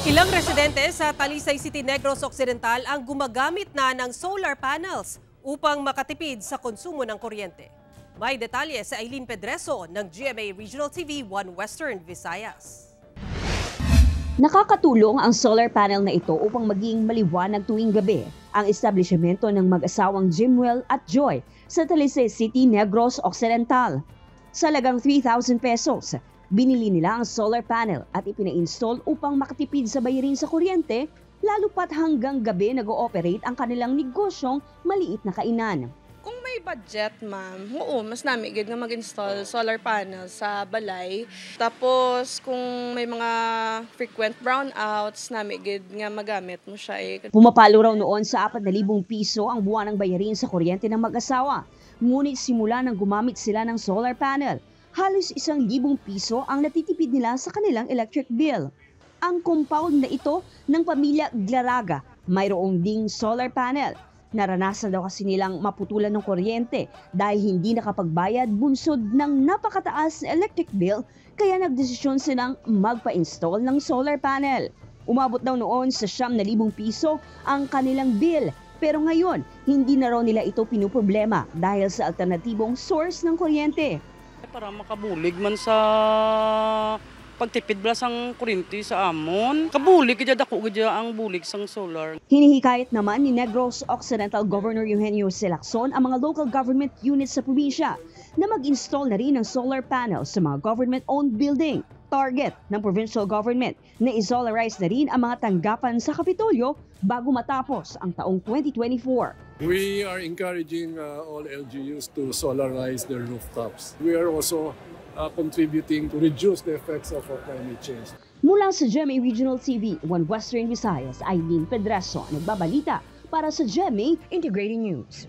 Ilang residente sa Talisay City, Negros Occidental ang gumagamit na ng solar panels upang makatipid sa konsumo ng kuryente. May detalye sa Aileen Pedreso ng GMA Regional TV 1 Western Visayas. Nakakatulong ang solar panel na ito upang maging maliwanag tuwing gabi ang establishmento ng mag-asawang Jimwell at Joy sa Talisay City, Negros Occidental. Sa halagang 3,000 pesos, binili nila ang solar panel at ipina-install upang makatipid sa bayarin sa kuryente, lalo pat hanggang gabi nag-ooperate ang kanilang negosyong maliit na kainan. Kung may budget, ma'am, oo, mas nami gid nga mag-install solar panel sa balay. Tapos kung may mga frequent brownouts, nami gid nga magamit mo siya eh. Pumapalo raw noon sa 4,000 piso ang buwanang bayarin sa kuryente ng mag-asawa. Ngunit simula nang gumamit sila ng solar panel, halos 1,000 piso ang natitipid nila sa kanilang electric bill. Ang compound na ito ng pamilya Glaraga, mayroong ding solar panel. Naranasan daw kasi nilang maputulan ng kuryente dahil hindi nakapagbayad bunsod ng napakataas na electric bill, kaya nagdesisyon silang magpa-install ng solar panel. Umabot daw noon sa 9,000 piso ang kanilang bill, pero ngayon hindi na raw nila ito pinuproblema dahil sa alternatibong source ng kuryente. Para makabulig man sa pagtipid bala sang kuryente sa amon. Kabulig kaya dako kaya ang bulig sang solar. Hinihikayat naman ni Negros Occidental Governor Eugenio C. Lacson ang mga local government units sa probinsya na mag-install na rin ng solar panels sa mga government-owned building. Target ng provincial government na i-solarize na rin ang mga tanggapan sa Kapitolyo bago matapos ang taong 2024. We are encouraging all LGUs to solarize their rooftops. We are also contributing to reduce the effects of climate change. Mula sa GMA Regional TV, 1 Western Visayas, Aileen Pedreso, nagbabalita para sa GMA Integrated News.